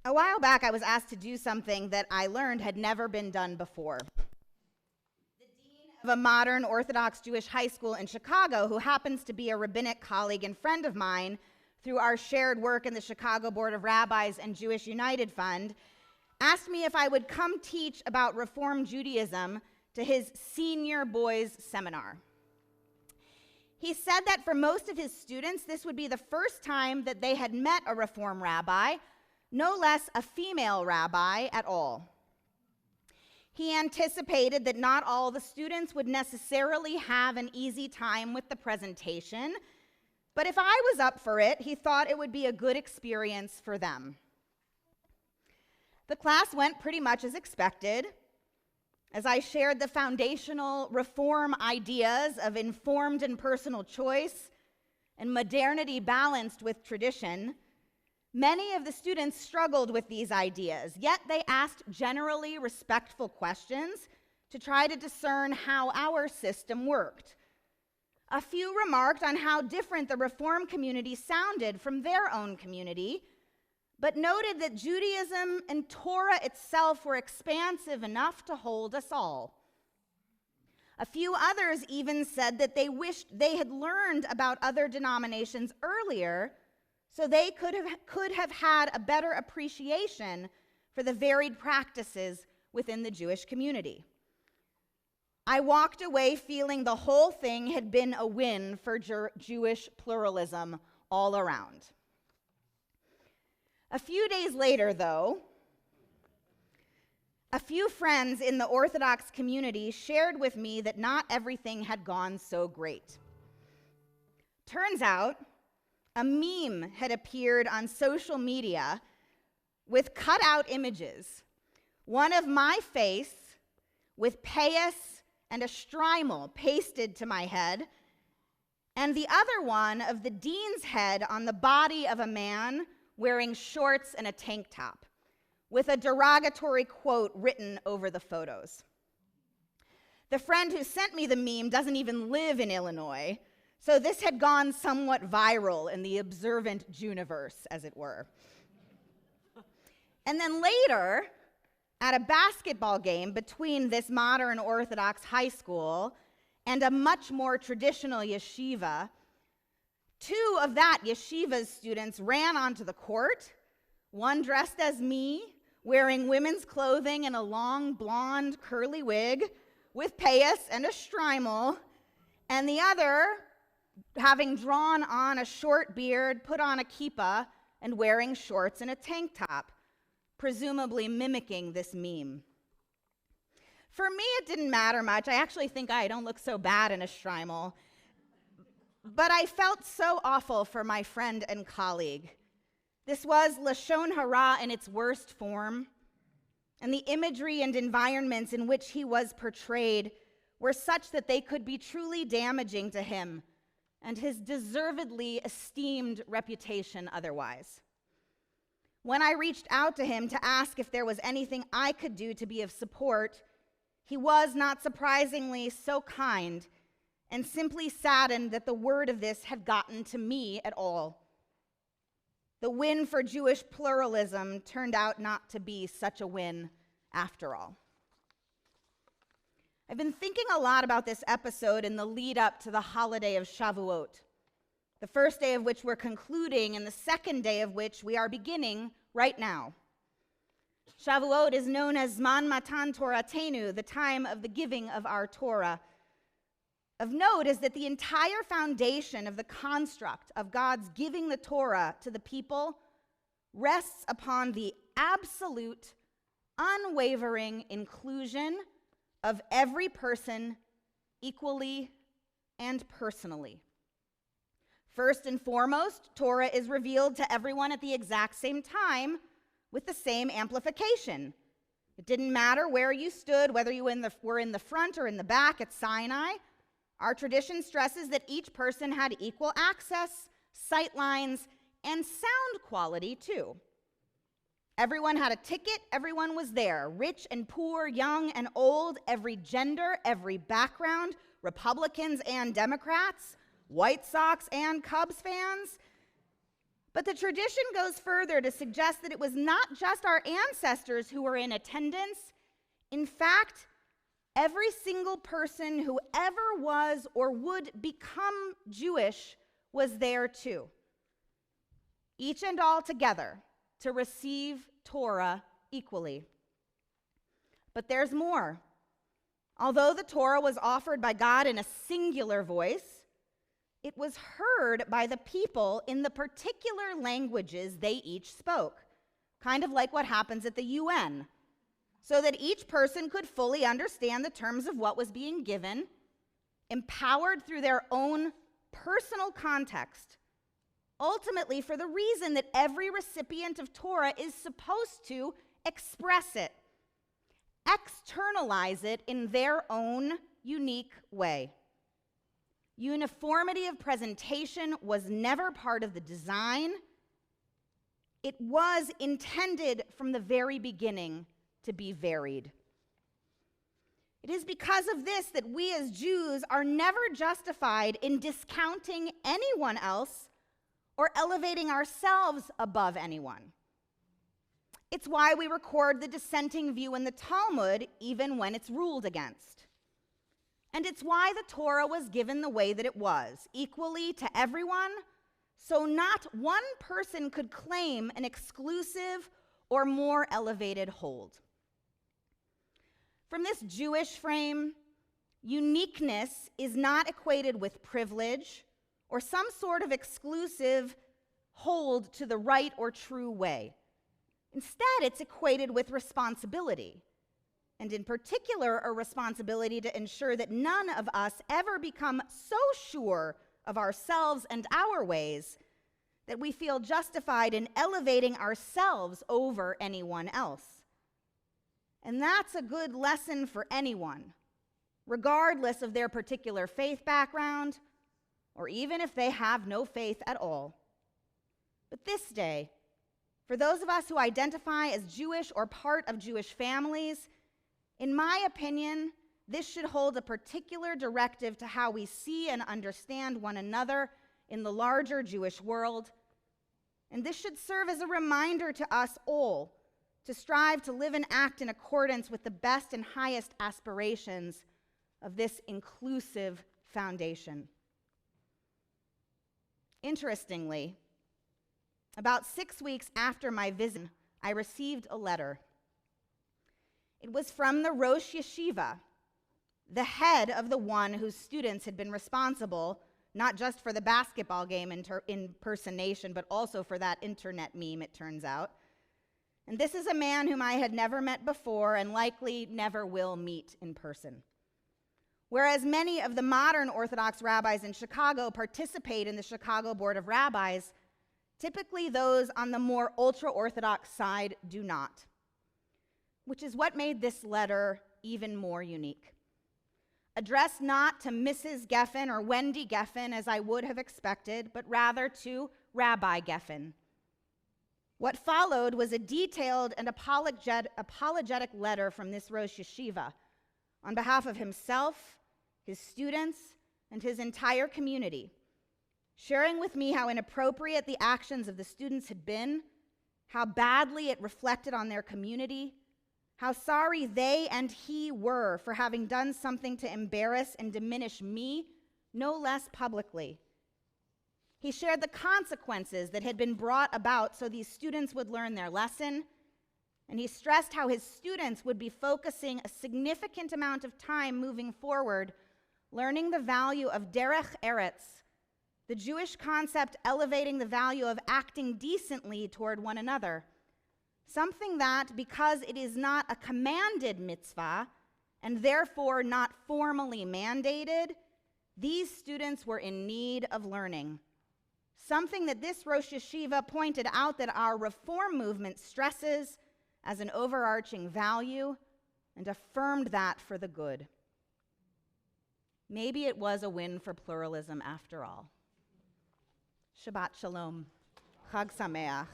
A while back, I was asked to do something that I learned had never been done before. The dean of a modern Orthodox Jewish high school in Chicago, who happens to be a rabbinic colleague and friend of mine through our shared work in the Chicago Board of Rabbis and Jewish United Fund, asked me if I would come teach about Reform Judaism to his senior boys seminar. He said that for most of his students, this would be the first time that they had met a Reform rabbi, no less a female rabbi at all. He anticipated that not all the students would necessarily have an easy time with the presentation, but if I was up for it, he thought it would be a good experience for them. The class went pretty much as expected. As I shared the foundational Reform ideas of informed and personal choice and modernity balanced with tradition, many of the students struggled with these ideas, yet they asked generally respectful questions to try to discern how our system worked. A few remarked on how different the Reform community sounded from their own community, but noted that Judaism and Torah itself were expansive enough to hold us all. A few others even said that they wished they had learned about other denominations earlier so they could have had a better appreciation for the varied practices within the Jewish community. I walked away feeling the whole thing had been a win for Jewish pluralism all around. A few days later, though, a few friends in the Orthodox community shared with me that not everything had gone so great. Turns out, a meme had appeared on social media with cutout images, one of my face with payas and a shtreimel pasted to my head, and the other one of the dean's head on the body of a man wearing shorts and a tank top, with a derogatory quote written over the photos. The friend who sent me the meme doesn't even live in Illinois, so this had gone somewhat viral in the observant Juniverse, as it were. And then later, at a basketball game between this modern Orthodox high school and a much more traditional yeshiva, two of that yeshiva's students ran onto the court, one dressed as me, wearing women's clothing and a long blonde curly wig with payas and a shtreimel, and the other having drawn on a short beard, put on a kippah, and wearing shorts and a tank top, presumably mimicking this meme. For me, it didn't matter much. I actually think I don't look so bad in a shtreimel. But I felt so awful for my friend and colleague. This was Lashon Hara in its worst form, and the imagery and environments in which he was portrayed were such that they could be truly damaging to him and his deservedly esteemed reputation otherwise. When I reached out to him to ask if there was anything I could do to be of support, he was, not surprisingly, so kind and simply saddened that the word of this had gotten to me at all. The win for Jewish pluralism turned out not to be such a win after all. I've been thinking a lot about this episode in the lead up to the holiday of Shavuot, the first day of which we're concluding and the second day of which we are beginning right now. Shavuot is known as Zman Matan Toratenu, the time of the giving of our Torah. Of note is that the entire foundation of the construct of God's giving the Torah to the people rests upon the absolute, unwavering inclusion of every person equally and personally. First and foremost, Torah is revealed to everyone at the exact same time with the same amplification. It didn't matter where you stood, whether you were in the front or in the back at Sinai. Our tradition stresses that each person had equal access, sight lines, and sound quality too. Everyone had a ticket, everyone was there, rich and poor, young and old, every gender, every background, Republicans and Democrats, White Sox and Cubs fans, But the tradition goes further to suggest that it was not just our ancestors who were in attendance. In fact, every single person who ever was or would become Jewish was there too, each and all together, to receive Torah equally. But there's more. Although the Torah was offered by God in a singular voice, it was heard by the people in the particular languages they each spoke, kind of like what happens at the UN, so that each person could fully understand the terms of what was being given, empowered through their own personal context, ultimately for the reason that every recipient of Torah is supposed to express it, externalize it in their own unique way. Uniformity of presentation was never part of the design. It was intended from the very beginning to be varied. It is because of this that we as Jews are never justified in discounting anyone else or elevating ourselves above anyone. It's why we record the dissenting view in the Talmud even when it's ruled against. And it's why the Torah was given the way that it was, equally to everyone, so not one person could claim an exclusive or more elevated hold. From this Jewish frame, uniqueness is not equated with privilege or some sort of exclusive hold to the right or true way. Instead, it's equated with responsibility. And in particular, a responsibility to ensure that none of us ever become so sure of ourselves and our ways that we feel justified in elevating ourselves over anyone else. And that's a good lesson for anyone, regardless of their particular faith background, or even if they have no faith at all. But this day, for those of us who identify as Jewish or part of Jewish families, in my opinion, this should hold a particular directive to how we see and understand one another in the larger Jewish world. And this should serve as a reminder to us all to strive to live and act in accordance with the best and highest aspirations of this inclusive foundation. Interestingly, about 6 weeks after my visit, I received a letter. It was from the Rosh Yeshiva, the head of the one whose students had been responsible, not just for the basketball game impersonation, but also for that internet meme, it turns out. And this is a man whom I had never met before and likely never will meet in person. Whereas many of the modern Orthodox rabbis in Chicago participate in the Chicago Board of Rabbis, typically those on the more ultra-Orthodox side do not, which is what made this letter even more unique. Addressed not to Mrs. Geffen or Wendy Geffen as I would have expected, but rather to Rabbi Geffen. What followed was a detailed and apologetic letter from this Rosh Yeshiva on behalf of himself, his students, and his entire community, sharing with me how inappropriate the actions of the students had been, how badly it reflected on their community, how sorry they and he were for having done something to embarrass and diminish me, no less publicly. He shared the consequences that had been brought about so these students would learn their lesson, and he stressed how his students would be focusing a significant amount of time moving forward, learning the value of derech eretz, the Jewish concept elevating the value of acting decently toward one another, something that, because it is not a commanded mitzvah, and therefore not formally mandated, these students were in need of learning. Something that this Rosh Yeshiva pointed out that our reform movement stresses as an overarching value and affirmed that for the good. Maybe it was a win for pluralism after all. Shabbat Shalom. Chag Sameach.